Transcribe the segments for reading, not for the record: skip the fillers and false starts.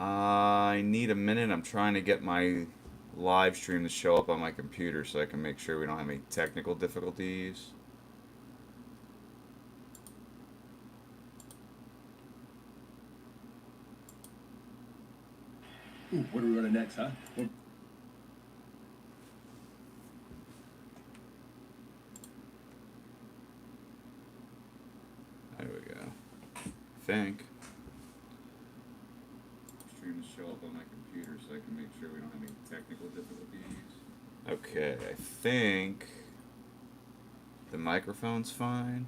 I need a minute. I'm trying to get my live stream to show up on my computer so I can make sure we don't have any technical difficulties. Ooh, what are we running next, huh? There we go. I think. Stream to show up on my computer so I can make sure we don't have any technical difficulties. Okay, I think the microphone's fine.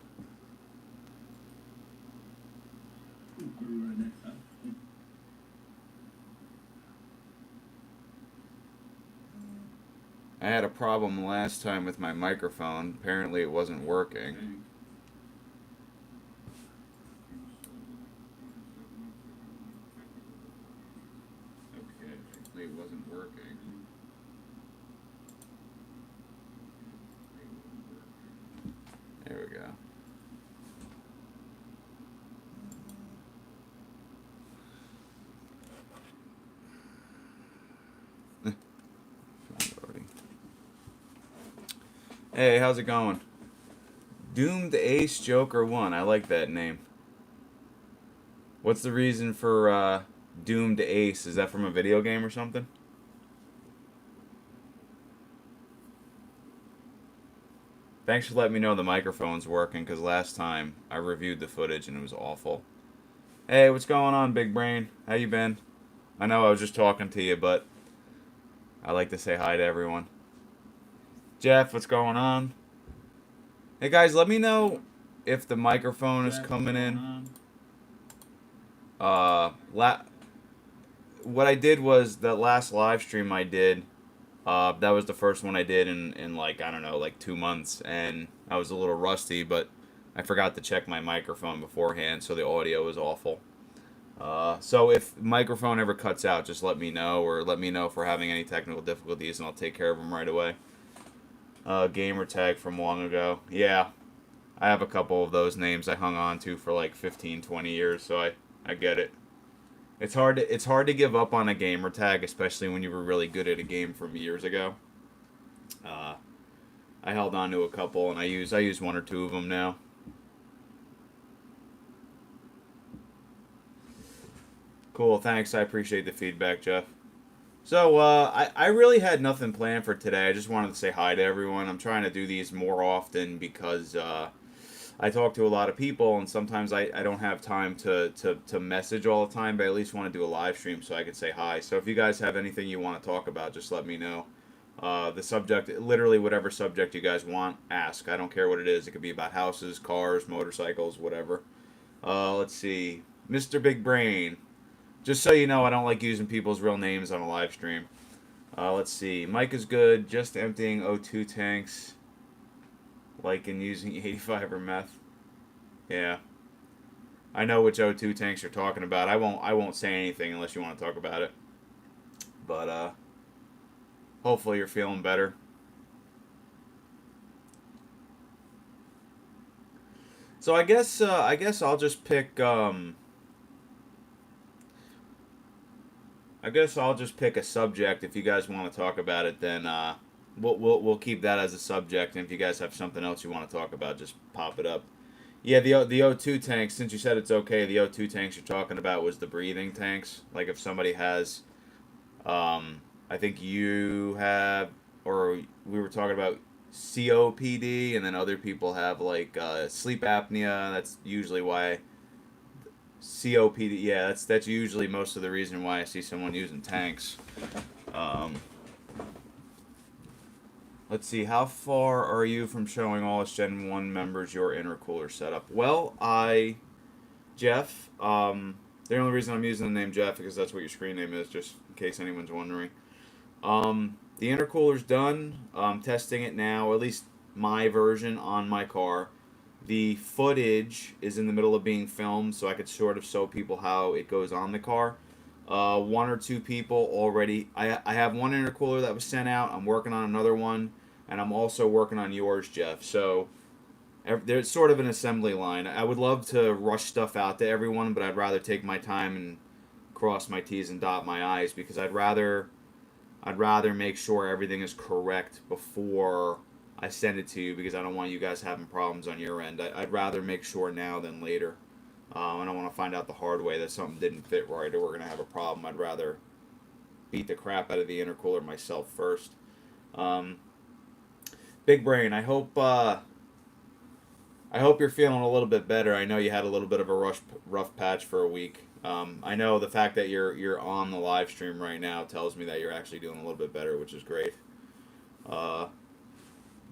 Ooh, what are we running next, huh? I had a problem last time with my microphone. Apparently it wasn't working. Okay, apparently it wasn't working. There we go. Hey, how's it going? Doomed Ace Joker 1. I like that name. What's the reason for Doomed Ace? Is that from a video game or something? Thanks for letting me know the microphone's working, because last time I reviewed the footage and it was awful. Hey, what's going on, big brain? How you been? I know I was just talking to you, but I like to say hi to everyone. Jeff, what's going on? Hey guys, let me know if the microphone is coming in. What I did was the last live stream I did. That was the first one I did in like, I don't know, like 2 months, and I was a little rusty, but I forgot to check my microphone beforehand, so the audio was awful. So if microphone ever cuts out, just let me know, or let me know if we're having any technical difficulties, and I'll take care of them right away. Gamer tag from long ago. Yeah, I have a couple of those names I hung on to for like 15, 20 years, so I get it. It's hard to give up on a gamer tag, especially when you were really good at a game from years ago. I held on to a couple, and I use 1 or 2 of them now. Cool, thanks. I appreciate the feedback, Jeff. So, I really had nothing planned for today. I just wanted to say hi to everyone. I'm trying to do these more often because I talk to a lot of people, and sometimes I don't have time to message all the time, but I at least want to do a live stream so I can say hi. So if you guys have anything you want to talk about, just let me know. The subject, literally whatever subject you guys want, ask. I don't care what it is. It could be about houses, cars, motorcycles, whatever. Let's see. Mr. Big Brain. Just so you know, I don't like using people's real names on a live stream. Let's see. Mike is good. Just emptying O2 tanks. Like in using 85 or meth. Yeah. I know which O2 tanks you're talking about. I won't say anything unless you want to talk about it. But hopefully you're feeling better. So I guess I'll just pick I guess I'll just pick a subject. If you guys want to talk about it, then we'll keep that as a subject. And if you guys have something else you want to talk about, just pop it up. Yeah, the O2 tanks. Since you said it's okay, the O2 tanks you're talking about was the breathing tanks. Like if somebody has, I think you have, or we were talking about COPD, and then other people have like sleep apnea. That's usually why. COPD, yeah, that's usually most of the reason why I see someone using tanks. Let's see, how far are you from showing all us Gen 1 members your intercooler setup? Well, Jeff, the only reason I'm using the name Jeff because that's what your screen name is, just in case anyone's wondering. The intercooler's done. I'm testing it now, or at least my version on my car. The footage is in the middle of being filmed, so I could sort of show people how it goes on the car. 1 or 2 people already. I have one intercooler that was sent out. I'm working on another one, and I'm also working on yours, Jeff. So there's sort of an assembly line. I would love to rush stuff out to everyone, but I'd rather take my time and cross my T's and dot my I's, because I'd rather make sure everything is correct before I send it to you, because I don't want you guys having problems on your end. I'd rather make sure now than later. I don't want to find out the hard way that something didn't fit right or we're going to have a problem. I'd rather beat the crap out of the intercooler myself first. Big Brain, I hope you're feeling a little bit better. I know you had a little bit of a rough patch for a week. I know the fact that you're on the live stream right now tells me that you're actually doing a little bit better, which is great.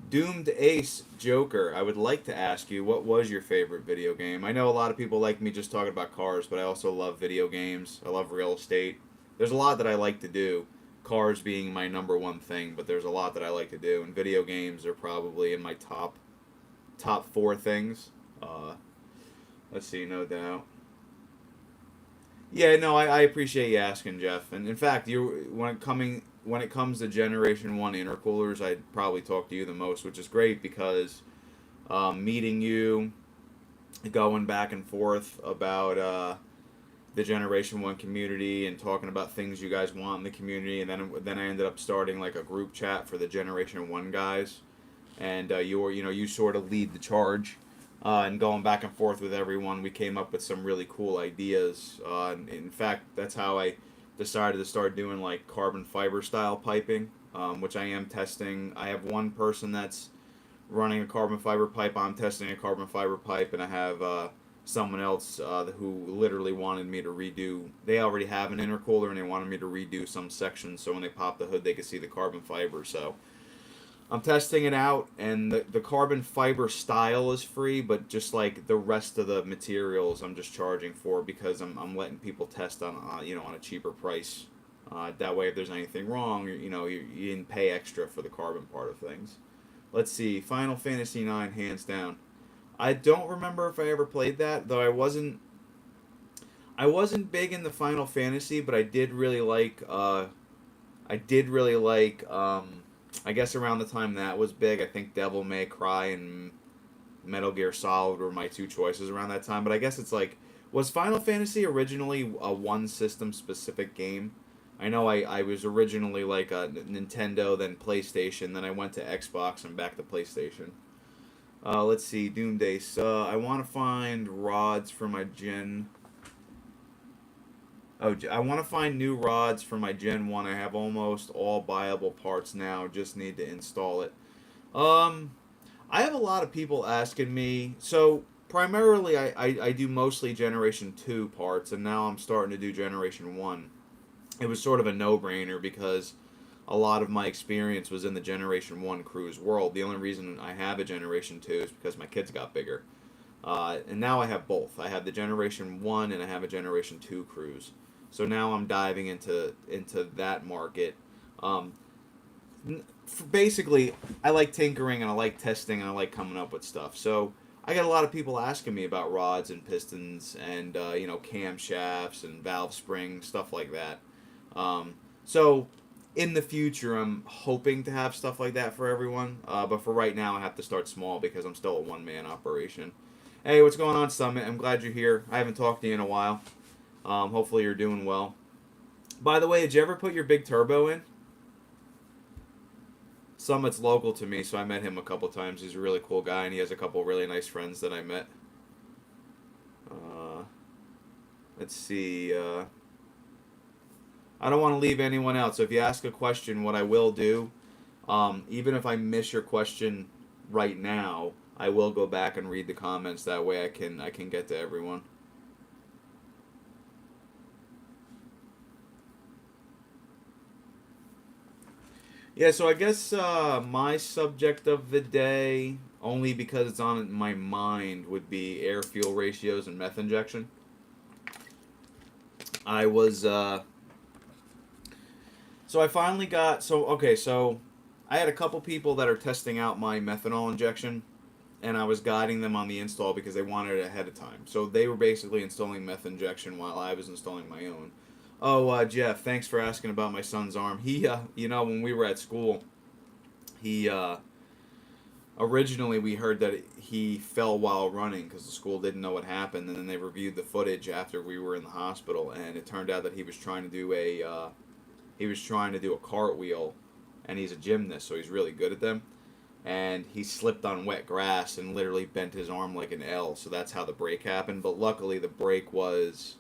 Doomed Ace Joker, I would like to ask you, what was your favorite video game? I know a lot of people like me just talking about cars, but I also love video games. I love real estate. There's a lot that I like to do. Cars being my number one thing, but there's a lot that I like to do, and video games are probably in my top four things. Let's see, no doubt. Yeah, no, I appreciate you asking, Jeff. And in fact, when it comes to Generation 1 intercoolers, I'd probably talk to you the most, which is great because meeting you, going back and forth about the Generation 1 community and talking about things you guys want in the community, and then I ended up starting like a group chat for the Generation 1 guys, and you sort of lead the charge. And going back and forth with everyone, we came up with some really cool ideas. In fact, that's how I decided to start doing like carbon fiber style piping, which I am testing. I have one person that's running a carbon fiber pipe. I'm testing a carbon fiber pipe, and I have someone else who literally wanted me to redo. They already have an intercooler, and they wanted me to redo some sections so when they pop the hood, they could see the carbon fiber. So I'm testing it out, and the carbon fiber style is free, but just like the rest of the materials, I'm just charging for because I'm letting people test on on a cheaper price. That way, if there's anything wrong, you didn't pay extra for the carbon part of things. Let's see, Final Fantasy IX, hands down. I don't remember if I ever played that, though. I wasn't big into Final Fantasy, but I did really like. I guess around the time that was big, I think Devil May Cry and Metal Gear Solid were my two choices around that time. But I guess it's like, was Final Fantasy originally a one system specific game? I know I was originally like a Nintendo, then PlayStation, then I went to Xbox and back to PlayStation. Let's see, Doomday. I want to find rods for my Gen. Oh, I want to find new rods for my Gen 1. I have almost all viable parts now. Just need to install it. I have a lot of people asking me. So, primarily, I do mostly Generation 2 parts, and now I'm starting to do Generation 1. It was sort of a no-brainer because a lot of my experience was in the Generation 1 cruise world. The only reason I have a Generation 2 is because my kids got bigger. And now I have both. I have the Generation 1 and I have a Generation 2 cruise. So now I'm diving into that market. Basically, I like tinkering and I like testing and I like coming up with stuff. So I got a lot of people asking me about rods and pistons and camshafts and valve springs, stuff like that. So in the future, I'm hoping to have stuff like that for everyone. But for right now, I have to start small because I'm still a one-man operation. Hey, what's going on, Summit? I'm glad you're here. I haven't talked to you in a while. Hopefully you're doing well. By the way, did you ever put your big turbo in? Summit's local to me, so I met him a couple times. He's a really cool guy, and he has a couple really nice friends that I met. Let's see. I don't want to leave anyone out, so if you ask a question, what I will do, even if I miss your question right now, I will go back and read the comments. That way I can get to everyone. Yeah, so I guess my subject of the day, only because it's on my mind, would be air-fuel ratios and meth injection. I was, so I finally got, so I had a couple people that are testing out my methanol injection, and I was guiding them on the install because they wanted it ahead of time. So they were basically installing meth injection while I was installing my own. Oh, Jeff, thanks for asking about my son's arm. He, when we were at school, he originally we heard that he fell while running because the school didn't know what happened, and then they reviewed the footage after we were in the hospital, and it turned out that he was trying to do a cartwheel, and he's a gymnast, so he's really good at them. And he slipped on wet grass and literally bent his arm like an L. So that's how the break happened. But luckily, the break was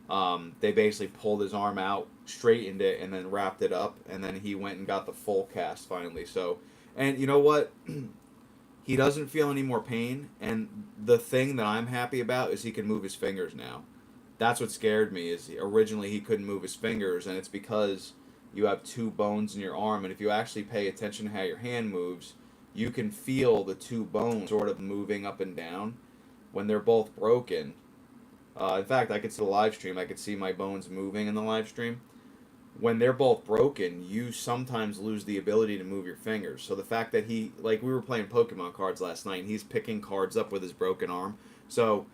they basically pulled his arm out, straightened it, and then wrapped it up. And then he went and got the full cast finally. So, and you know what? He doesn't feel any more pain. And the thing that I'm happy about is he can move his fingers now. That's what scared me. Is originally he couldn't move his fingers, and it's because you have two bones in your arm. And if you actually pay attention to how your hand moves, you can feel the two bones sort of moving up and down when they're both broken. In fact, I could see the live stream. I could see my bones moving in the live stream. When they're both broken, you sometimes lose the ability to move your fingers. So the fact that like we were playing Pokemon cards last night, and he's picking cards up with his broken arm. So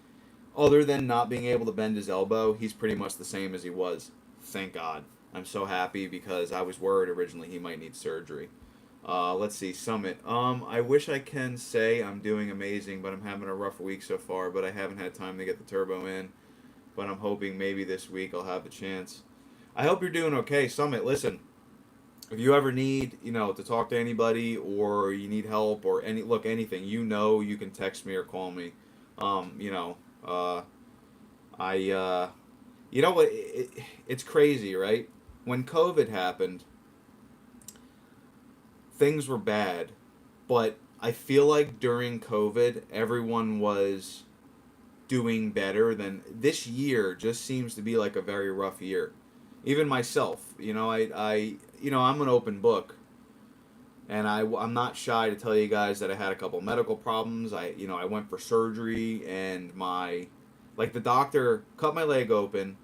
other than not being able to bend his elbow, he's pretty much the same as he was. Thank God. I'm so happy because I was worried originally he might need surgery. Let's see, Summit. I wish I can say I'm doing amazing, but I'm having a rough week so far, but I haven't had time to get the turbo in. But I'm hoping maybe this week I'll have the chance. I hope you're doing okay, Summit. Listen, if you ever need, to talk to anybody or you need help or anything, you can text me or call me. Um, you know, uh, I, you know what? It's crazy, right? When COVID happened, things were bad, but I feel like during COVID, everyone was doing better than this year. Just seems to be like a very rough year. Even myself, I'm an open book, and I'm not shy to tell you guys that I had a couple medical problems. I went for surgery, and the doctor cut my leg open,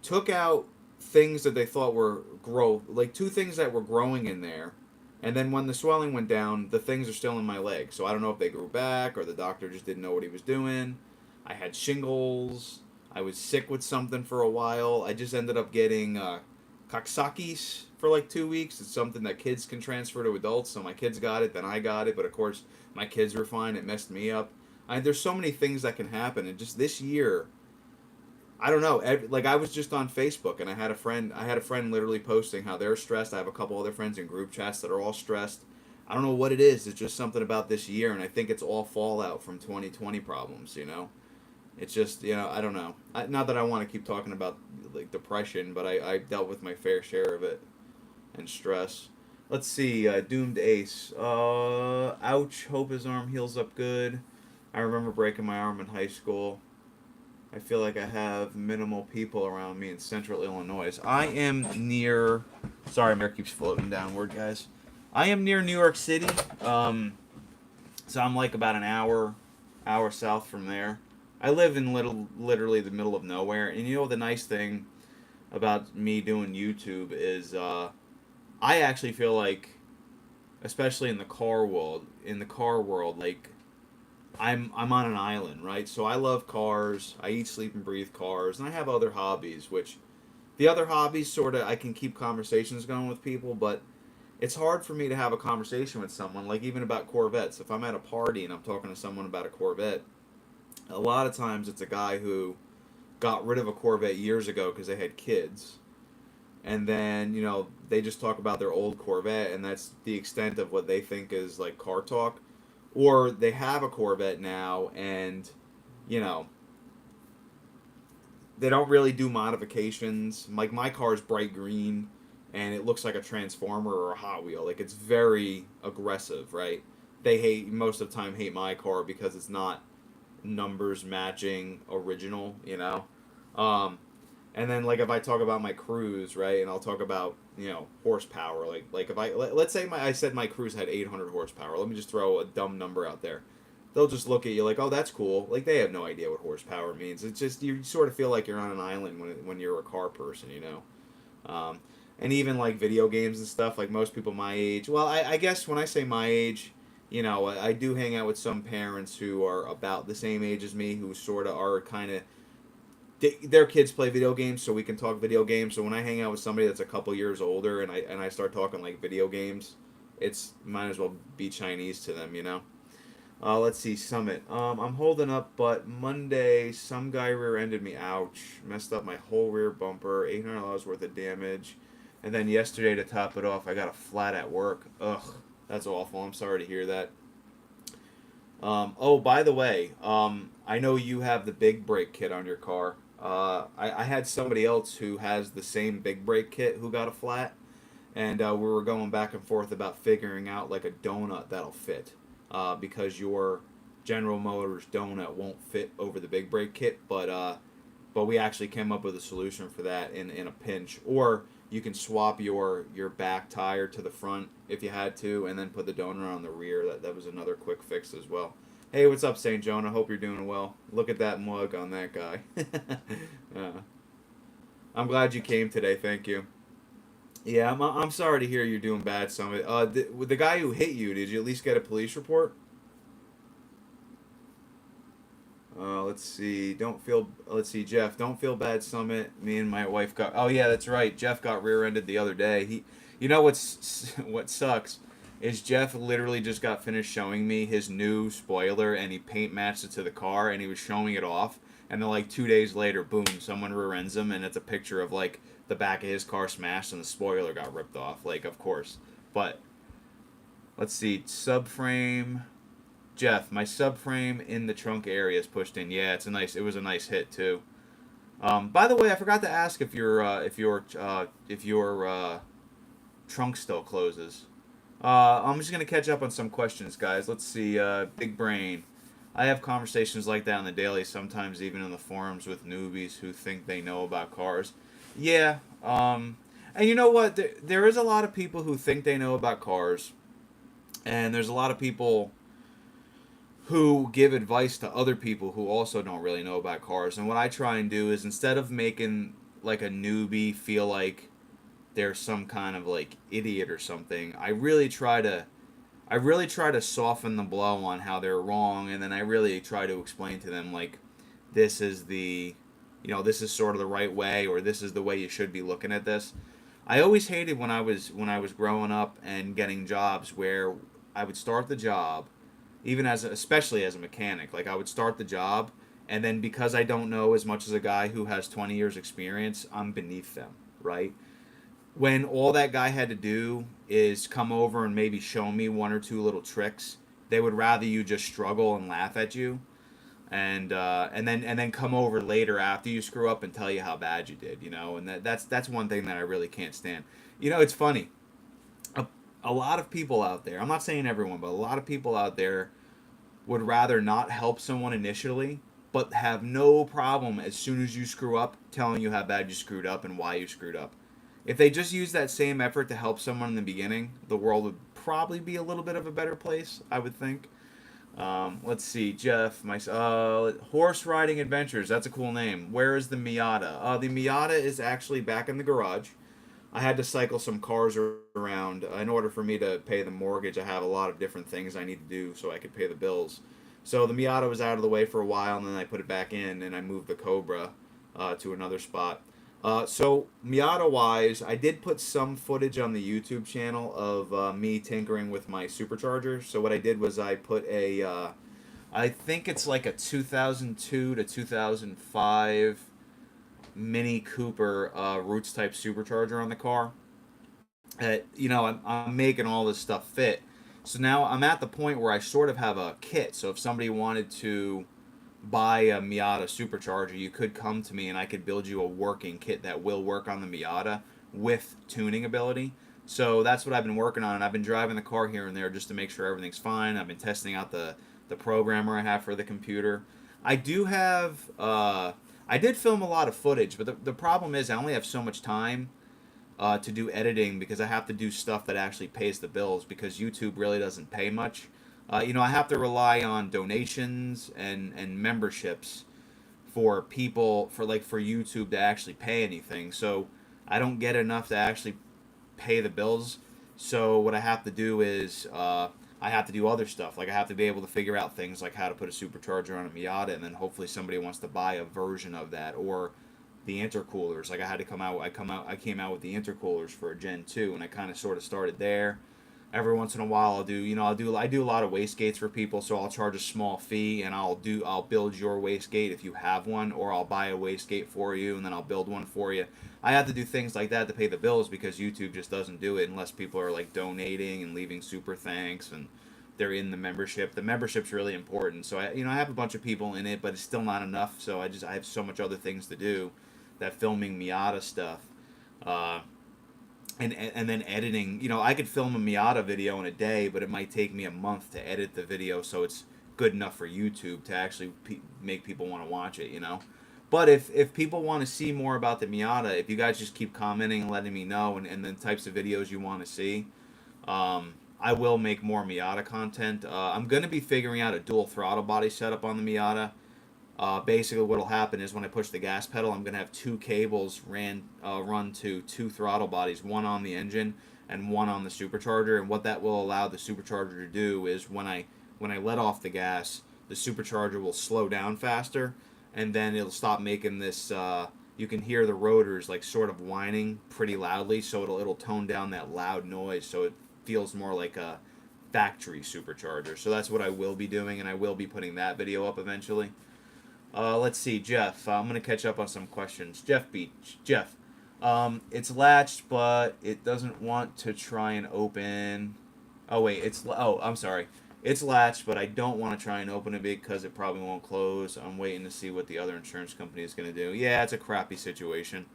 took out things that they thought were growth, like two things that were growing in there. And then when the swelling went down, the things are still in my leg. So I don't know if they grew back or the doctor just didn't know what he was doing. I had shingles. I was sick with something for a while. I just ended up getting Coxsackie's for like 2 weeks. It's something that kids can transfer to adults. So my kids got it, then I got it. But of course, my kids were fine. It messed me up. There's so many things that can happen. And just this year, I don't know. Like I was just on Facebook and I had a friend. I had a friend literally posting how they're stressed. I have a couple other friends in group chats that are all stressed. I don't know what it is. It's just something about this year, and I think it's all fallout from 2020 problems. It's just I don't know. Not that I want to keep talking about like depression, but I dealt with my fair share of it and stress. Let's see. Doomed Ace. Ouch. Hope his arm heals up good. I remember breaking my arm in high school. I feel like I have minimal people around me in central Illinois. I am near. Sorry, my air keeps floating downward, guys. I am near New York City. So I'm like about an hour south from there. I live in literally the middle of nowhere. And the nice thing about me doing YouTube is I actually feel like, especially in the car world, like I'm on an island, right? So I love cars. I eat, sleep, and breathe cars, and I have other hobbies. Which, the other hobbies sort of I can keep conversations going with people, but it's hard for me to have a conversation with someone, like even about Corvettes. If I'm at a party and I'm talking to someone about a Corvette, a lot of times it's a guy who got rid of a Corvette years ago because they had kids, and then they just talk about their old Corvette, and that's the extent of what they think is like car talk. Or they have a Corvette now, and you know they don't really do modifications. Like my car is bright green, and it looks like a Transformer or a Hot Wheel. Like it's very aggressive, right? They most of the time hate my car because it's not numbers matching original, Um, and then like if I talk about my cruise, right, and I'll talk about horsepower, like if let's say I said my cruise had 800 horsepower. Let me just throw a dumb number out there. They'll just look at you like, oh, that's cool. Like they have no idea what horsepower means. It's just you sort of feel like you're on an island when you're a car person. And even like video games and stuff. Like most people my age. Well, I guess when I say my age, I do hang out with some parents who are about the same age as me, who sort of are kind of their kids play video games, so we can talk video games. So when I hang out with somebody that's a couple years older, and I start talking like video games, it's might as well be Chinese to them, you know. Let's see, Summit. I'm holding up, but Monday some guy rear-ended me. Ouch! Messed up my whole rear bumper. $800 worth of damage. And then yesterday to top it off, I got a flat at work. Ugh, that's awful. I'm sorry to hear that. Oh, by the way, I know you have the big brake kit on your car. I had somebody else who has the same big brake kit who got a flat, and we were going back and forth about figuring out like a donut that'll fit, because your General Motors donut won't fit over the big brake kit, but we actually came up with a solution for that in a pinch. Or you can swap your back tire to the front if you had to, and then put the donut on the rear. That was another quick fix as well. Hey, what's up, St. Joan? I hope you're doing well. Look at that mug on that guy. uh, I'm glad you came today. Thank you. Yeah, I'm sorry to hear you're doing bad. With the guy who hit you, did you at least get a police report? Let's see. Let's see, Jeff. Don't feel bad, Summit. Me and my wife got. Oh yeah, that's right. Jeff got rear-ended the other day. You know what sucks is Jeff literally just got finished showing me his new spoiler, and he paint matched it to the car, and he was showing it off, and then like 2 days later, boom, someone rear-ends him, and it's a picture of like the back of his car smashed, and the spoiler got ripped off. Like, of course, but let's see, subframe. Jeff, my subframe in the trunk area is pushed in. Yeah, it was a nice hit too. By the way, I forgot to ask if your trunk still closes. I'm just gonna catch up on some questions, guys. Let's see. Big brain. I have conversations like that on the daily, sometimes even in the forums with newbies who think they know about cars. Yeah. And you know what? There is a lot of people who think they know about cars, and there's a lot of people who give advice to other people who also don't really know about cars. And what I try and do is, instead of making like a newbie feel like they're some kind of like idiot or something, I really try to soften the blow on how they're wrong, and then I really try to explain to them like this is this is sort of the right way, or this is the way you should be looking at this. I always hated when I was growing up and getting jobs where I would start the job, even especially as a mechanic. Like, I would start the job, and then because I don't know as much as a guy who has 20 years experience, I'm beneath them, right? When all that guy had to do is come over and maybe show me one or two little tricks, they would rather you just struggle and laugh at you, and then come over later after you screw up and tell you how bad you did, and that's one thing that I really can't stand. It's funny. A lot of people out there, I'm not saying everyone, but a lot of people out there would rather not help someone initially, but have no problem as soon as you screw up telling you how bad you screwed up and why you screwed up. If they just use that same effort to help someone in the beginning, the world would probably be a little bit of a better place, I would think. Let's see, Jeff, my horse riding adventures. That's a cool name. Where is the Miata? The Miata is actually back in the garage. I had to cycle some cars around in order for me to pay the mortgage. I have a lot of different things I need to do so I could pay the bills. So the Miata was out of the way for a while, and then I put it back in, and I moved the Cobra to another spot. So Miata wise, I did put some footage on the YouTube channel of me tinkering with my supercharger. So what I did was I put I think it's like a 2002 to 2005 Mini Cooper Roots type supercharger on the car. I'm making all this stuff fit. So now I'm at the point where I sort of have a kit. So if somebody wanted to buy a Miata supercharger, you could come to me and I could build you a working kit that will work on the Miata with tuning ability. So that's what I've been working on, and I've been driving the car here and there just to make sure everything's fine. I've been testing out the programmer I have for the computer. I do have I did film a lot of footage, but the problem is I only have so much time to do editing, because I have to do stuff that actually pays the bills, because YouTube really doesn't pay much. I have to rely on donations and memberships for people for YouTube to actually pay anything. So I don't get enough to actually pay the bills. So what I have to do is I have to do other stuff. Like, I have to be able to figure out things like how to put a supercharger on a Miata, and then hopefully somebody wants to buy a version of that, or the intercoolers. Like, I came out with the intercoolers for a Gen 2, and I kind of sort of started there. Every once in a while, I do a lot of wastegates for people, so I'll charge a small fee, and I'll build your wastegate if you have one, or I'll buy a wastegate for you, and then I'll build one for you. I have to do things like that to pay the bills because YouTube just doesn't do it unless people are like donating and leaving super thanks and they're in the membership. The membership's really important. So I have a bunch of people in it, but it's still not enough. So I have so much other things to do that filming Miata stuff. Uh, and then editing. I could film a Miata video in a day, but it might take me a month to edit the video so it's good enough for YouTube to actually make people want to watch it. But if people want to see more about the Miata, if you guys just keep commenting and letting me know, and the types of videos you want to see, I will make more Miata content. I'm going to be figuring out a dual throttle body setup on the Miata. Basically, what will happen is when I push the gas pedal, I'm going to have two cables run to two throttle bodies, one on the engine and one on the supercharger. And what that will allow the supercharger to do is when I let off the gas, the supercharger will slow down faster, and then it'll stop making this. You can hear the rotors like sort of whining pretty loudly, so it'll tone down that loud noise, so it feels more like a factory supercharger. So that's what I will be doing, and I will be putting that video up eventually. Let's see, Jeff. I'm going to catch up on some questions. Jeff Beach. Jeff. It's latched, but it doesn't want to try and open. Oh, wait. I'm sorry. It's latched, but I don't want to try and open it because it probably won't close. I'm waiting to see what the other insurance company is going to do. Yeah, it's a crappy situation.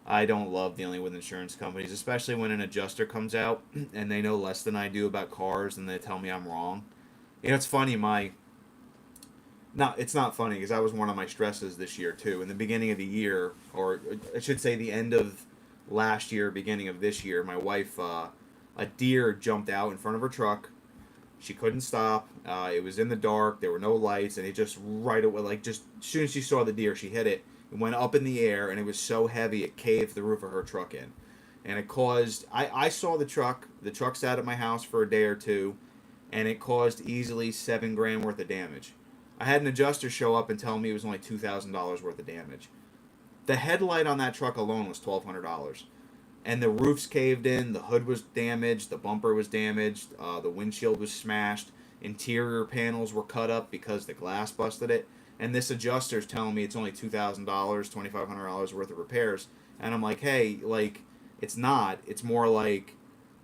I don't love dealing with insurance companies, especially when an adjuster comes out and they know less than I do about cars and they tell me I'm wrong. It's funny, no, it's not funny because that was one of my stresses this year too. In the beginning of the year, or I should say the end of last year, beginning of this year, my wife, a deer jumped out in front of her truck. She couldn't stop. It was in the dark. There were no lights, and it just right away, like just as soon as she saw the deer, she hit it. It went up in the air, and it was so heavy it caved the roof of her truck in, and it caused. I saw the truck. The truck sat at my house for a day or two, and it caused easily $7,000 worth of damage. I had an adjuster show up and tell me it was only $2,000 worth of damage. The headlight on that truck alone was $1,200, and the roof's caved in, the hood was damaged, the bumper was damaged, the windshield was smashed, interior panels were cut up because the glass busted it, and this adjuster's telling me it's only $2,000, $2,500 worth of repairs, and I'm like, hey, like, it's not. It's more like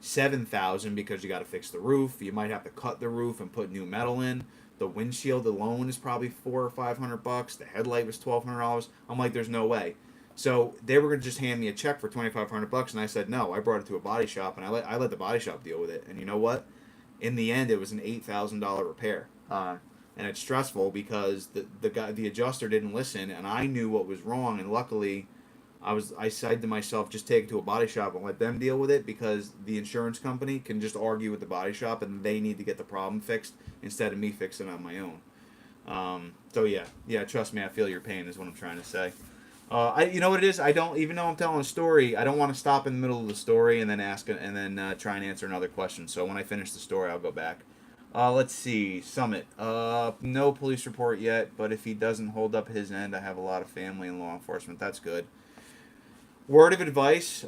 7,000 because you got to fix the roof. You might have to cut the roof and put new metal in. The windshield alone is probably $400 or $500. The headlight was $1,200. I'm like, there's no way. So they were gonna just hand me a check for $2,500, and I said no. I brought it to a body shop, and I let the body shop deal with it. And you know what? In the end, it was an $8,000 repair, and it's stressful because the adjuster didn't listen, and I knew what was wrong, and luckily, I said to myself, just take it to a body shop and let them deal with it because the insurance company can just argue with the body shop, and they need to get the problem fixed instead of me fixing it on my own. So yeah, trust me, I feel your pain is what I'm trying to say. You know what it is? I don't, even though I'm telling a story, I don't want to stop in the middle of the story and then try and answer another question. So when I finish the story, I'll go back. Let's see, Summit. No police report yet, but if he doesn't hold up his end, I have a lot of family in law enforcement. That's good. Word of advice.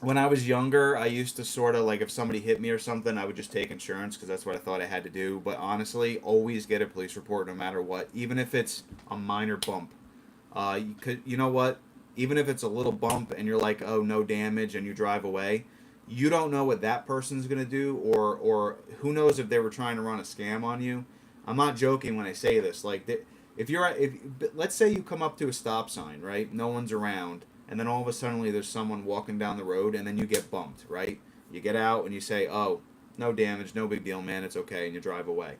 When I was younger, I used to sort of like if somebody hit me or something, I would just take insurance because that's what I thought I had to do. But honestly, always get a police report no matter what, even if it's a minor bump. You know what? Even if it's a little bump and you're like, oh, no damage, and you drive away, you don't know what that person's gonna do, or who knows if they were trying to run a scam on you. I'm not joking when I say this. Like, if let's say you come up to a stop sign, right? No one's around, and then all of a sudden there's someone walking down the road, and then you get bumped, right? You get out and you say, oh, no damage, no big deal, man, it's okay, and you drive away.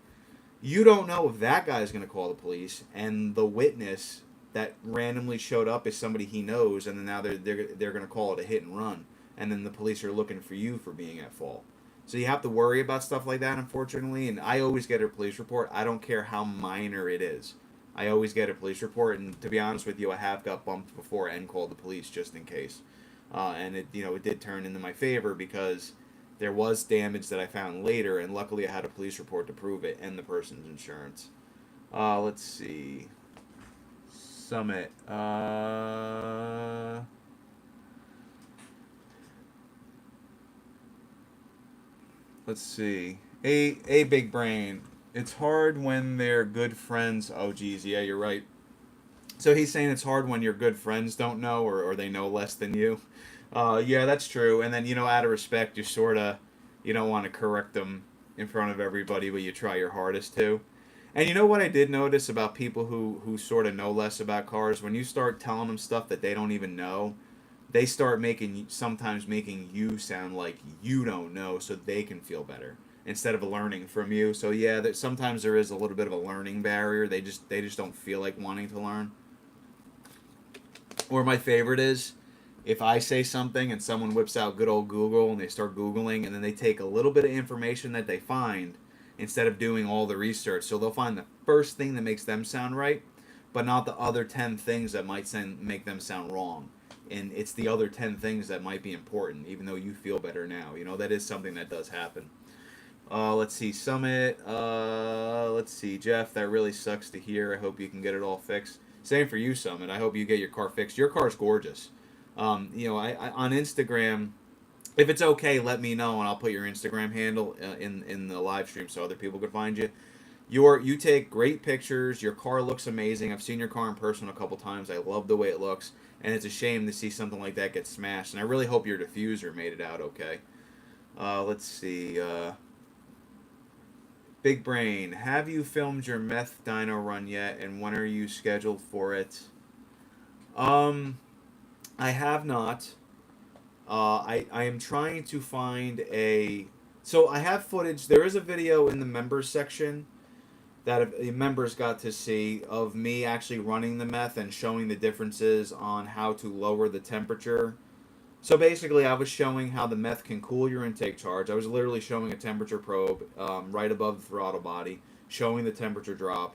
You don't know if that guy's gonna call the police, and the witness that randomly showed up is somebody he knows, and then now they're going to call it a hit and run, and then the police are looking for you for being at fault. So you have to worry about stuff like that, unfortunately. And I always get a police report. I don't care how minor it is. I always get a police report, and to be honest with you, I have got bumped before and called the police just in case. And it did turn into my favor because there was damage that I found later, and luckily I had a police report to prove it and the person's insurance. Let's see. Summit. Let's see. A big brain. It's hard when they're good friends. Oh, geez, yeah, you're right. So he's saying it's hard when your good friends don't know or they know less than you. Yeah, that's true. And then, out of respect, you don't want to correct them in front of everybody, but you try your hardest to. And you know what I did notice about people who sort of know less about cars? When you start telling them stuff that they don't even know, they start sometimes making you sound like you don't know so they can feel better instead of learning from you. So yeah, sometimes there is a little bit of a learning barrier. They just don't feel like wanting to learn. Or my favorite is if I say something and someone whips out good old Google and they start Googling and then they take a little bit of information that they find instead of doing all the research. So they'll find the first thing that makes them sound right, but not the other 10 things that make them sound wrong. And it's the other 10 things that might be important, even though you feel better now. That is something that does happen. Let's see, Summit. Let's see, Jeff. That really sucks to hear. I hope you can get it all fixed. Same for you, Summit. I hope you get your car fixed. Your car's gorgeous. I on Instagram, if it's okay, let me know and I'll put your Instagram handle in the live stream so other people can find you. You take great pictures. Your car looks amazing. I've seen your car in person a couple times. I love the way it looks, and it's a shame to see something like that get smashed. And I really hope your diffuser made it out okay. Let's see. Big Brain, have you filmed your Meth Dino run yet, and when are you scheduled for it? Um, I have not. I am trying to find a. So I have footage. There is a video in the members section that members got to see of me actually running the meth and showing the differences on how to lower the temperature. So basically, I was showing how the meth can cool your intake charge. I was literally showing a temperature probe right above the throttle body, showing the temperature drop,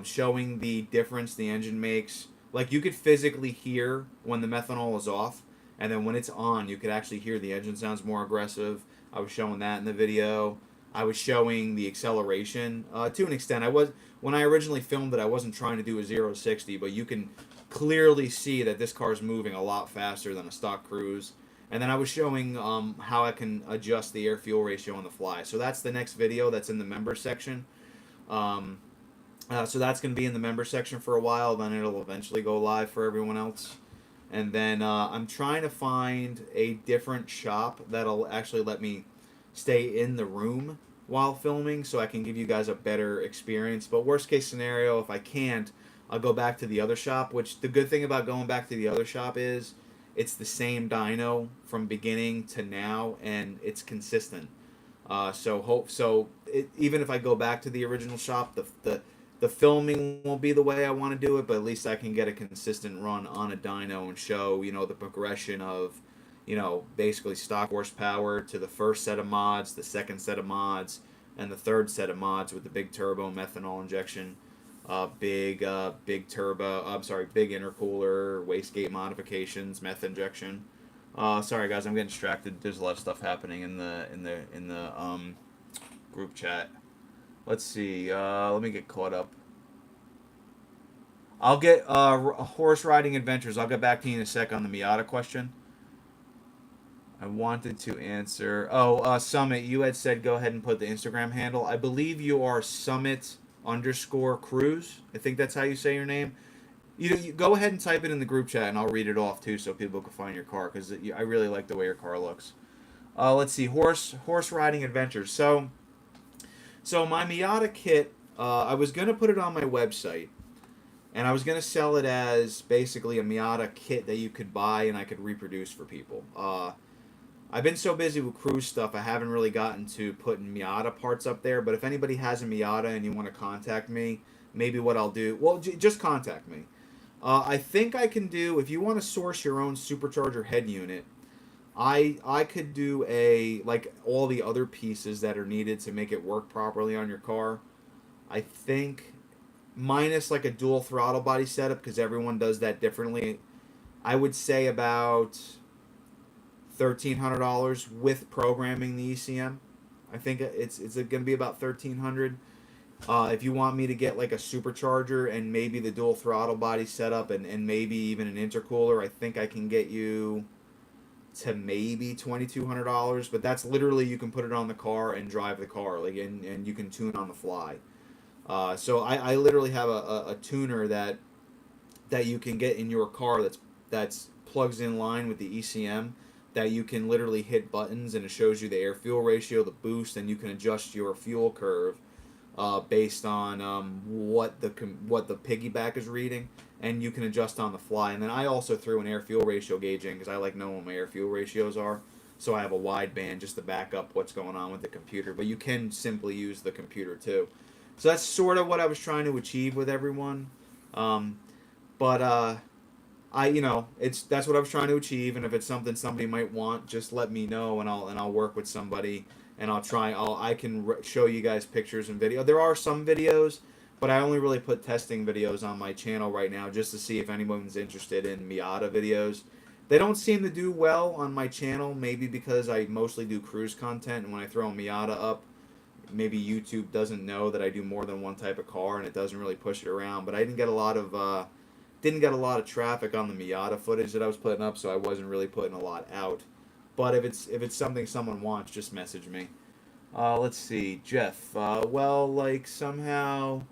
showing the difference the engine makes. Like you could physically hear when the methanol is off, and then when it's on, you could actually hear the engine sounds more aggressive. I was showing that in the video. I was showing the acceleration to an extent. When I originally filmed it, I wasn't trying to do a 0 to 60, but you can clearly see that this car is moving a lot faster than a stock cruise. And then I was showing how I can adjust the air fuel ratio on the fly. So that's the next video that's in the members section. Um, so that's going to be in the member section for a while. Then it'll eventually go live for everyone else. And then I'm trying to find a different shop that'll actually let me stay in the room while filming so I can give you guys a better experience. But worst case scenario, if I can't, I'll go back to the other shop, which the good thing about going back to the other shop is it's the same dyno from beginning to now, and it's consistent. Even if I go back to the original shop, the filming won't be the way I want to do it, but at least I can get a consistent run on a dyno and show the progression of basically stock horsepower to the first set of mods, the second set of mods, and the third set of mods with the big turbo methanol injection, big turbo. I'm sorry, big intercooler, wastegate modifications, meth injection. Sorry guys, I'm getting distracted. There's a lot of stuff happening in the group chat. Let's see. Let me get caught up. I'll get horse riding adventures. I'll get back to you in a sec on the Miata question. I wanted to answer. Oh, Summit, you had said go ahead and put the Instagram handle. I believe you are Summit_Cruise. I think that's how you say your name. You go ahead and type it in the group chat, and I'll read it off too, so people can find your car because I really like the way your car looks. Let's see, horse riding adventures. So my Miata kit, I was gonna put it on my website, and I was gonna sell it as basically a Miata kit that you could buy and I could reproduce for people. I've been so busy with cruise stuff, I haven't really gotten to putting Miata parts up there. But if anybody has a Miata and you want to contact me, maybe what I'll do, well, just contact me. I think I can do, if you want to source your own supercharger head unit, I could do like all the other pieces that are needed to make it work properly on your car. I think minus like a dual throttle body setup because everyone does that differently. I would say about $1,300 with programming the ECM. I think it's going to be about $1,300. If you want me to get like a supercharger and maybe the dual throttle body setup and maybe even an intercooler, I think I can get you to maybe $2,200, but that's literally you can put it on the car and drive the car, like, and you can tune on the fly. So I literally have a tuner that you can get in your car that's plugs in line with the ECM, that you can literally hit buttons and it shows you the air fuel ratio, the boost, and you can adjust your fuel curve based on what the piggyback is reading, and you can adjust on the fly. And then I also threw an air fuel ratio gauge in because I like knowing what my air fuel ratios are. So I have a wide band just to back up what's going on with the computer. But you can simply use the computer too. So that's sort of what I was trying to achieve with everyone. But that's what I was trying to achieve. And if it's something somebody might want, just let me know, and I'll work with somebody, and I can show you guys pictures and video. There are some videos, but I only really put testing videos on my channel right now just to see if anyone's interested in Miata videos. They don't seem to do well on my channel, maybe because I mostly do cruise content, and when I throw a Miata up, maybe YouTube doesn't know that I do more than one type of car, and it doesn't really push it around. But I didn't get a lot of traffic on the Miata footage that I was putting up, so I wasn't really putting a lot out. But if it's something someone wants, just message me. Let's see, Jeff. Somehow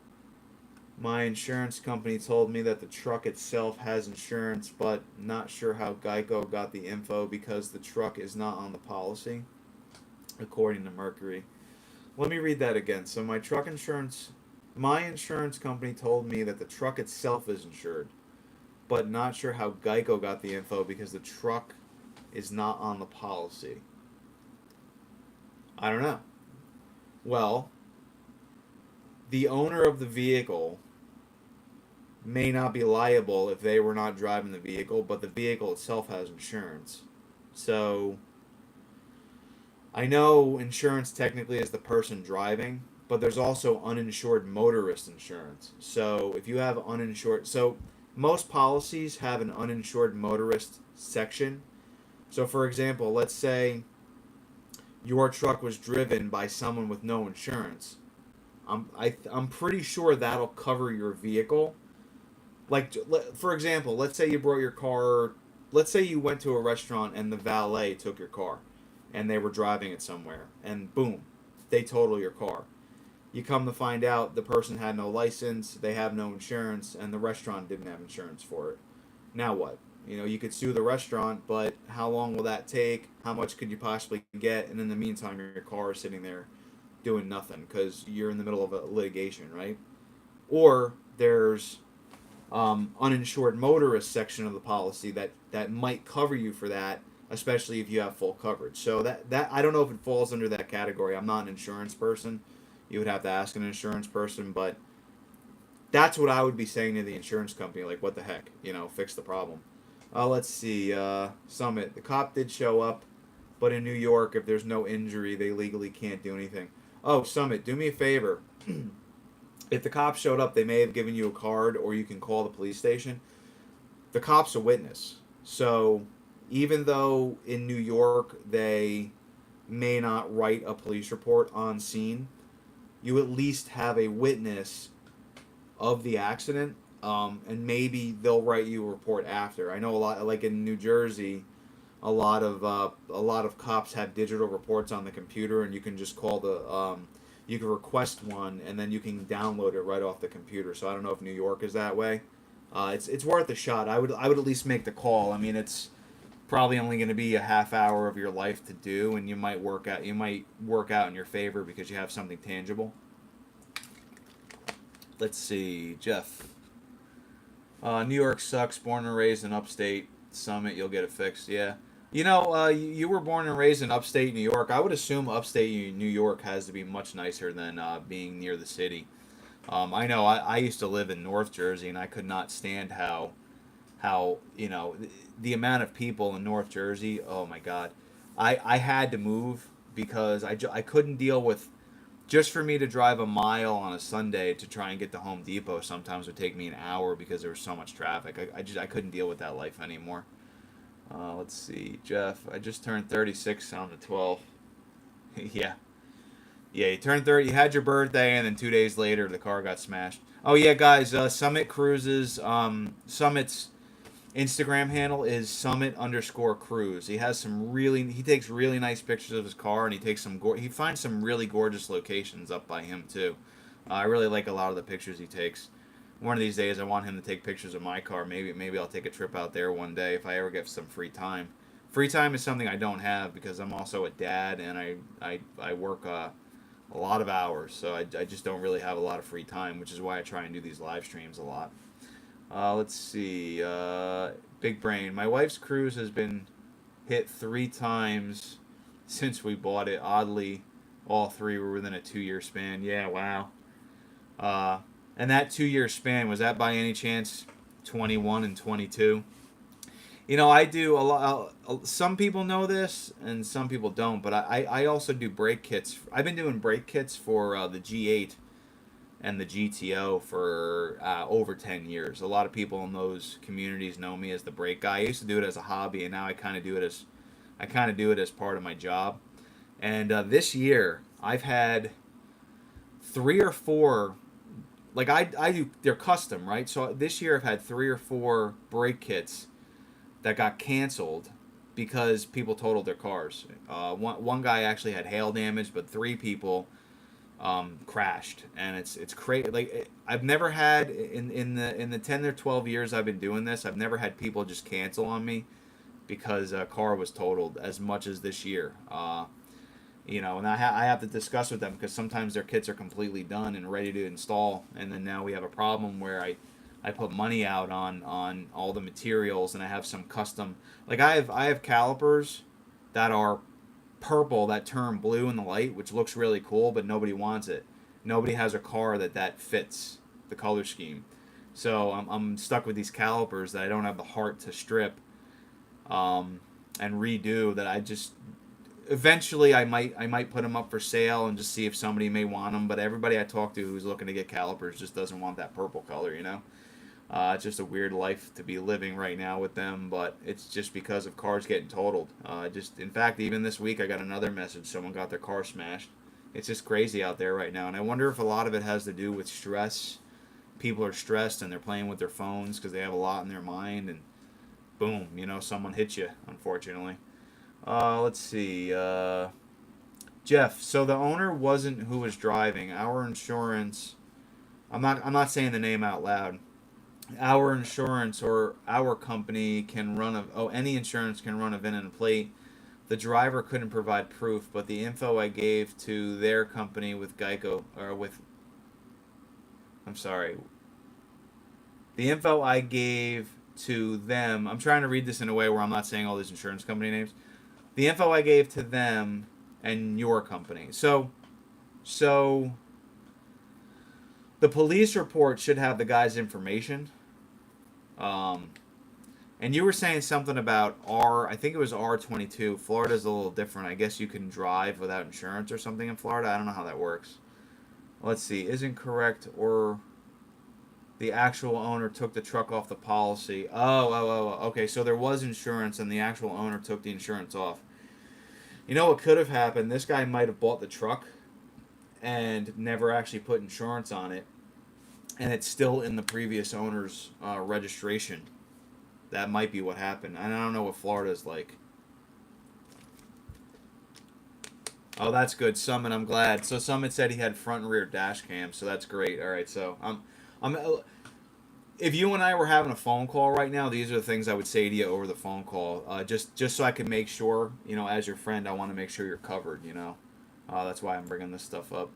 my insurance company told me that the truck itself has insurance, but not sure how Geico got the info because the truck is not on the policy, according to Mercury. Let me read that again. So my insurance company told me that the truck itself is insured, but not sure how Geico got the info because the truck is not on the policy. I don't know. Well, the owner of the vehicle may not be liable if they were not driving the vehicle, but the vehicle itself has insurance. So I know insurance technically is the person driving, but there's also uninsured motorist insurance. So if you have uninsured, so most policies have an uninsured motorist section. So for example, let's say your truck was driven by someone with no insurance. I'm pretty sure that'll cover your vehicle. Like, for example, let's say you brought your car. Let's say you went to a restaurant and the valet took your car, and they were driving it somewhere, and boom, they total your car. You come to find out the person had no license, they have no insurance, and the restaurant didn't have insurance for it. Now what? You could sue the restaurant, but how long will that take? How much could you possibly get? And in the meantime, your car is sitting there doing nothing because you're in the middle of a litigation, right? Or there's uninsured motorist section of the policy that might cover you for that, especially if you have full coverage. So that I don't know if it falls under that category. I'm not an insurance person. You would have to ask an insurance person, but that's what I would be saying to the insurance company. Like, what the heck? Fix the problem. Let's see. Summit. The cop did show up, but in New York, if there's no injury, they legally can't do anything. Oh, Summit, do me a favor. If the cops showed up, they may have given you a card, or you can call the police station. The cop's a witness. So even though in New York they may not write a police report on scene, you at least have a witness of the accident, and maybe they'll write you a report after. I know a lot, like in New Jersey, a lot of cops have digital reports on the computer, and you can just call you can request one, and then you can download it right off the computer. So I don't know if New York is that way. It's worth a shot. I would at least make the call. I mean, it's probably only going to be a half hour of your life to do, and you might work out in your favor because you have something tangible. Let's see, Jeff. New York sucks. Born and raised in upstate. Summit, you'll get it fixed. Yeah. You were born and raised in upstate New York. I would assume upstate New York has to be much nicer than being near the city. I know I used to live in North Jersey, and I could not stand how the amount of people in North Jersey. Oh my God, I had to move because I couldn't deal with, just for me to drive a mile on a Sunday to try and get to Home Depot sometimes would take me an hour because there was so much traffic. I couldn't deal with that life anymore. Let's see, Jeff. I just turned 36 on the 12th. Yeah. Yeah, you turned 30. You had your birthday, and then 2 days later, the car got smashed. Oh, yeah, guys. Summit Cruises. Summit's Instagram handle is summit_cruise. He takes really nice pictures of his car, and he finds some really gorgeous locations up by him too. I really like a lot of the pictures he takes. One of these days, I want him to take pictures of my car. Maybe I'll take a trip out there one day if I ever get some free time. Free time is something I don't have because I'm also a dad and I work a lot of hours, so I just don't really have a lot of free time, which is why I try and do these live streams a lot. Let's see. Big brain. My wife's cruise has been hit 3 times since we bought it. Oddly, all three were within a 2 year span. Yeah, wow. Uh, and that 2 year span, was that by any chance 21 and 22? I do a lot. Some people know this, and some people don't. But I also do brake kits. I've been doing brake kits for the G8 and the GTO for over 10 years. A lot of people in those communities know me as the brake guy. I used to do it as a hobby, and now I kind of do it as part of my job. And this year, I've had 3 or 4. Like I do, they're custom, right? So this year I've had 3 or 4 brake kits that got canceled because people totaled their cars. One guy actually had hail damage, but 3 people crashed, and it's crazy. I've never had in the 10 or 12 years I've been doing this, I've never had people just cancel on me because a car was totaled as much as this year. And I have to discuss with them because sometimes their kits are completely done and ready to install, and then now we have a problem where I put money out on all the materials, and I have some custom, like I have calipers that are purple that turn blue in the light, which looks really cool, but nobody wants it. Nobody has a car that fits the color scheme. So I'm stuck with these calipers that I don't have the heart to strip and redo. That I just eventually I might put them up for sale and just see if somebody may want them. But everybody I talk to who's looking to get calipers just doesn't want that purple color. It's just a weird life to be living right now with them, but it's just because of cars getting totaled. In fact, even this week I got another message. Someone got their car smashed. It's just crazy out there right now, and I wonder if a lot of it has to do with stress. People are stressed and they're playing with their phones because they have a lot in their mind, and boom, someone hits you, unfortunately. Let's see. Jeff, so the owner wasn't who was driving. Our insurance. I'm not saying the name out loud. Our insurance or our company can any insurance can run a VIN and a plate. The driver couldn't provide proof, but the info I gave to their company with Geico or with I'm sorry. The info I gave to them, I'm trying to read this in a way where I'm not saying all these insurance company names. The info I gave to them and your company. So the police report should have the guy's information. And you were saying something about I think it was R22. Florida's a little different. I guess you can drive without insurance or something in Florida. I don't know how that works. Let's see. Isn't correct or the actual owner took the truck off the policy. Oh. Okay, so there was insurance and the actual owner took the insurance off. You know what could have happened? This guy might have bought the truck and never actually put insurance on it, and it's still in the previous owner's registration. That might be what happened. And I don't know what Florida's like. Oh, that's good. Summit, I'm glad. So Summit said he had front and rear dash cams, so that's great. All right, so I'm. If you and I were having a phone call right now, these are the things I would say to you over the phone call. Just so I can make sure, as your friend, I want to make sure you're covered. That's why I'm bringing this stuff up.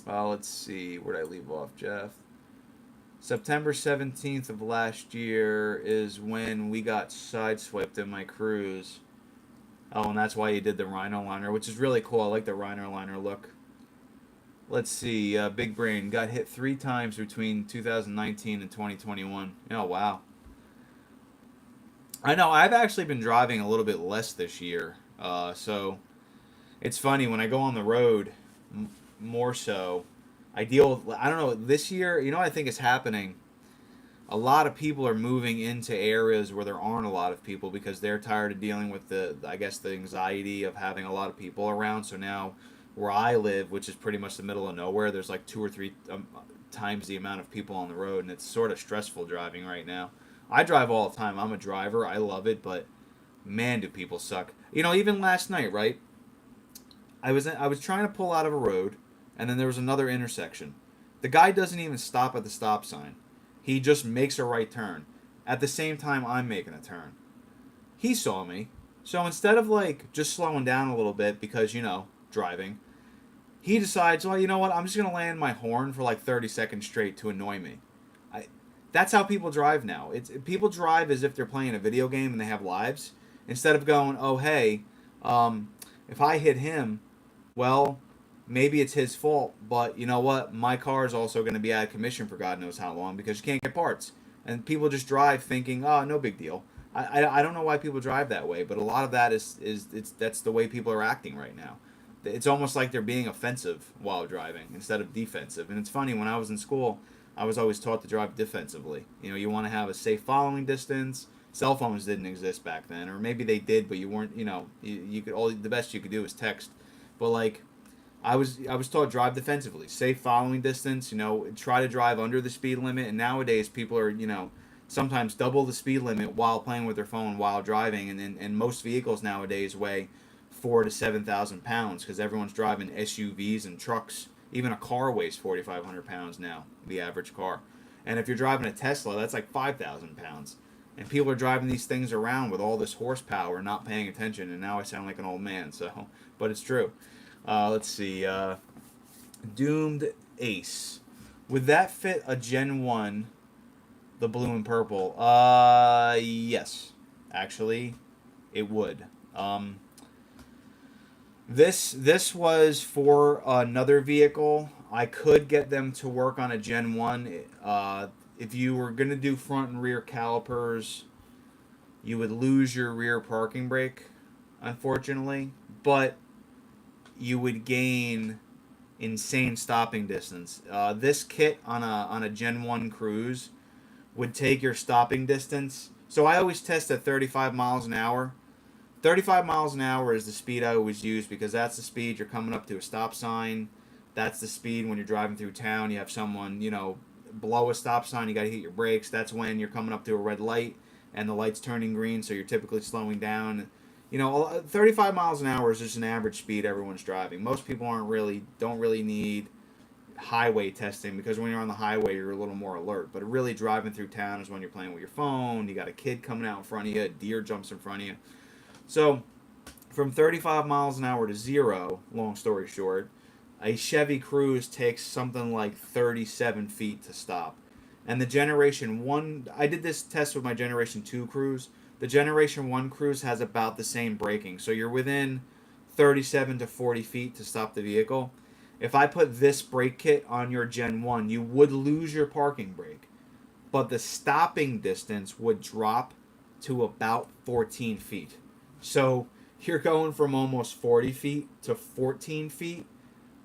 Let's see. Where did I leave off, Jeff? September 17th of last year is when we got sideswiped in my cruise. Oh, and that's why you did the Rhino liner, which is really cool. I like the Rhino liner look. Let's see. Big Brain got hit 3 times between 2019 and 2021. Oh, wow. I know. I've actually been driving a little bit less this year. So it's funny when I go on the road more so. I don't know, this year, what I think is happening? A lot of people are moving into areas where there aren't a lot of people because they're tired of dealing with the anxiety of having a lot of people around. So now where I live, which is pretty much the middle of nowhere, there's like 2 or 3 times the amount of people on the road, and it's sort of stressful driving right now. I drive all the time. I'm a driver. I love it, but man, do people suck. You know, even last night, right? I was trying to pull out of a road, and then there was another intersection. The guy doesn't even stop at the stop sign. He just makes a right turn. At the same time, I'm making a turn. He saw me, so instead of like just slowing down a little bit because driving, he decides, well, you know what? I'm just gonna land my horn for like 30 seconds straight to annoy me. I, that's how people drive now. People drive as if they're playing a video game and they have lives. Instead of going, oh hey, um, if I hit him, well, maybe it's his fault. But you know what? My car is also going to be out of commission for God knows how long because you can't get parts. And people just drive thinking, oh, no big deal. I don't know why people drive that way, but a lot of that that's the way people are acting right now. It's almost like they're being offensive while driving instead of defensive. And it's funny, when I was in school, I was always taught to drive defensively. You know, you want to have a safe following distance. Cell phones didn't exist back then, or maybe they did, but you weren't. You could all the best you could do was text. But like, I was taught drive defensively, safe following distance. Try to drive under the speed limit. And nowadays, people are sometimes double the speed limit while playing with their phone while driving. And most vehicles nowadays weigh 4 to 7,000 pounds because everyone's driving SUVs and trucks. Even a car weighs 4,500 pounds now, the average car. And if you're driving a Tesla, that's like 5,000 pounds. And people are driving these things around with all this horsepower, not paying attention. And now I sound like an old man. But it's true. Let's see. Doomed Ace. Would that fit a Gen 1, the blue and purple? Yes. Actually, it would. This was for another vehicle. I could get them to work on a Gen 1. If you were going to do front and rear calipers, you would lose your rear parking brake, unfortunately. But you would gain insane stopping distance. This kit on a Gen 1 Cruise would take your stopping distance. So I always test at 35 miles an hour. 35 miles an hour is the speed I always use because that's the speed you're coming up to a stop sign. That's the speed when you're driving through town. You have someone, below a stop sign. You got to hit your brakes. That's when you're coming up to a red light and the light's turning green, so you're typically slowing down. 35 miles an hour is just an average speed everyone's driving. Most people don't really need highway testing because when you're on the highway, you're a little more alert. But really driving through town is when you're playing with your phone. You got a kid coming out in front of you. A deer jumps in front of you. So from 35 miles an hour to 0, long story short, a Chevy Cruze takes something like 37 feet to stop. And the Generation 1, I did this test with my Generation 2 Cruze. The Generation 1 Cruze has about the same braking. So you're within 37 to 40 feet to stop the vehicle. If I put this brake kit on your Gen 1, you would lose your parking brake. But the stopping distance would drop to about 14 feet. So you're going from almost 40 feet to 14 feet,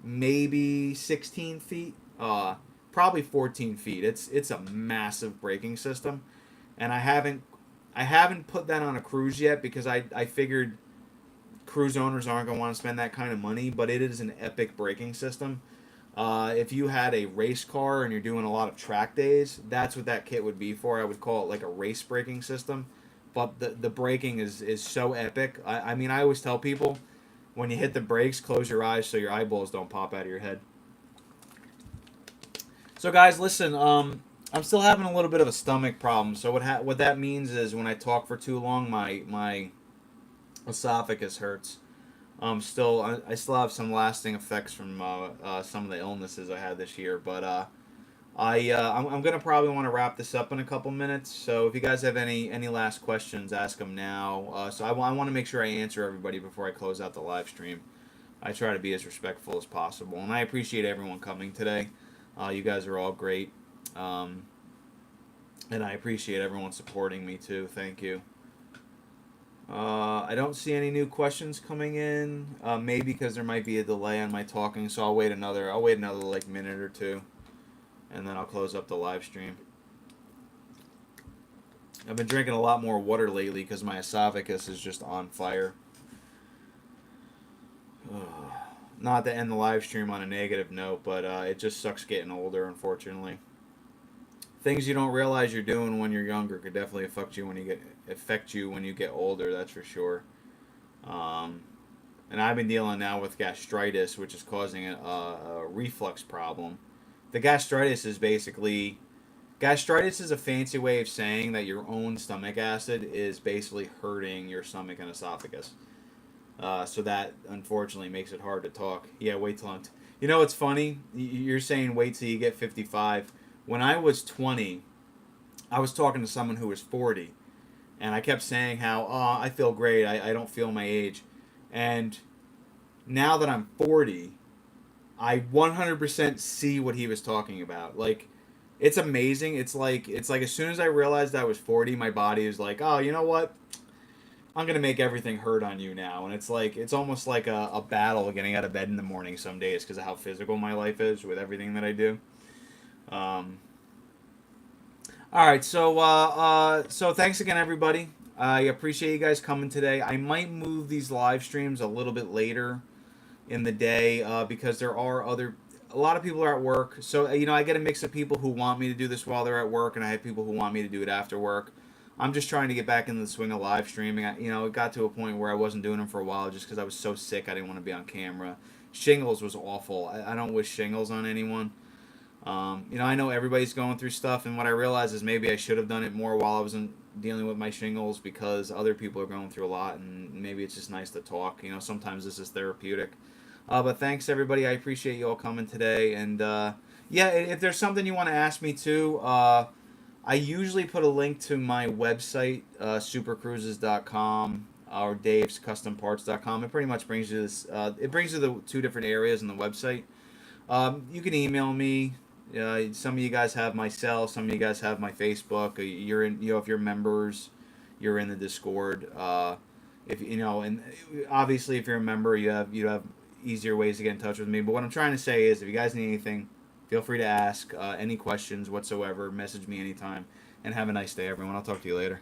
maybe 16 feet, probably 14 feet. It's a massive braking system, and I haven't put that on a Cruze yet because I figured Cruze owners aren't going to want to spend that kind of money, but it is an epic braking system. If you had a race car and you're doing a lot of track days, that's what that kit would be for. I would call it like a race braking system. But the braking is so epic. I mean, I always tell people, when you hit the brakes, close your eyes so your eyeballs don't pop out of your head. So guys, listen, I'm still having a little bit of a stomach problem. So what that means is when I talk for too long, my esophagus hurts. I still have some lasting effects from some of the illnesses I had this year, but I'm gonna probably want to wrap this up in a couple minutes. So if you guys have any last questions, ask them now. So I want to make sure I answer everybody before I close out the live stream. I try to be as respectful as possible, and I appreciate everyone coming today. You guys are all great, and I appreciate everyone supporting me too. Thank you. I don't see any new questions coming in. Maybe because there might be a delay on my talking, so I'll wait another like minute or two, and then I'll close up the live stream. I've been drinking a lot more water lately because my esophagus is just on fire. Not to end the live stream on a negative note, but it just sucks getting older, unfortunately. things you don't realize you're doing when you're younger could definitely affect you when you get older. That's for sure. Um, and I've been dealing now with gastritis, which is causing a reflux problem. The gastritis is a fancy way of saying that your own stomach acid is basically hurting your stomach and esophagus. So that unfortunately makes it hard to talk. Yeah, wait till you know, it's funny. You're saying wait till you get 55. When I was 20, I was talking to someone who was 40, and I kept saying how, oh, I feel great. I don't feel my age. And now that I'm 40, I 100% see what he was talking about. Like, it's amazing. It's like as soon as I realized I was 40, my body was like, oh, you know what? I'm gonna make everything hurt on you now, and it's like it's almost like a battle getting out of bed in the morning some days because of how physical my life is with everything that I do. Um, all right, so thanks again, everybody. I appreciate you guys coming today. I might move these live streams a little bit later in the day because there are a lot of people are at work. So I get a mix of people who want me to do this while they're at work, and I have people who want me to do it after work. I'm just trying to get back into the swing of live streaming. It got to a point where I wasn't doing them for a while just because I was so sick. I didn't want to be on camera. Shingles was awful. I don't wish shingles on anyone. I know everybody's going through stuff, and what I realize is maybe I should have done it more while I wasn't dealing with my shingles because other people are going through a lot, and maybe it's just nice to talk. Sometimes this is therapeutic. But thanks, everybody. I appreciate you all coming today. And yeah, if there's something you want to ask me too, I usually put a link to my website, supercruises.com or davescustomparts.com. It pretty much brings you this. It brings you the two different areas in the website. You can email me. Some of you guys have my cell. Some of you guys have my Facebook. You're in. If you're members, you're in the Discord. If and obviously if you're a member, you have easier ways to get in touch with me. But what I'm trying to say is, if you guys need anything, feel free to ask any questions whatsoever. Message me anytime. And have a nice day, everyone. I'll talk to you later.